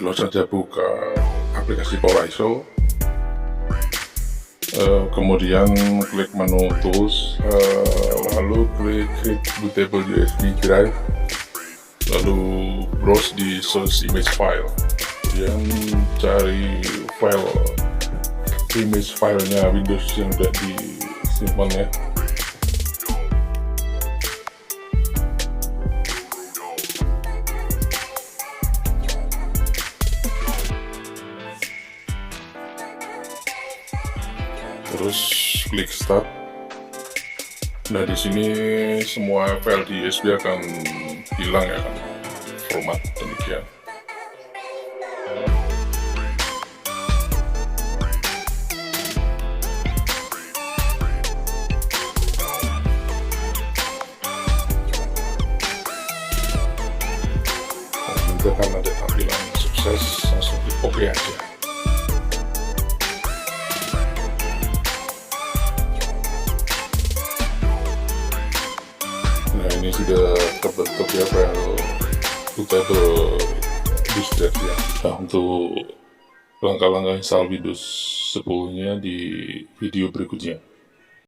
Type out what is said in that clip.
Lo saja buka aplikasi Power ISO, kemudian klik menu tools, lalu klik create bootable USB drive, lalu browse di source image file, kemudian cari image filenya Windows yang sudah disimpan ya. Terus klik start. Nah, di sini semua file di USB akan hilang ya kan, format demikian. Nah, karena ada tampilan sukses, langsung klik OK aja. Nah, ini sudah terbentuk ya file bootable disk drive ya. Nah, untuk langkah-langkah install Windows 10 nya di video berikutnya.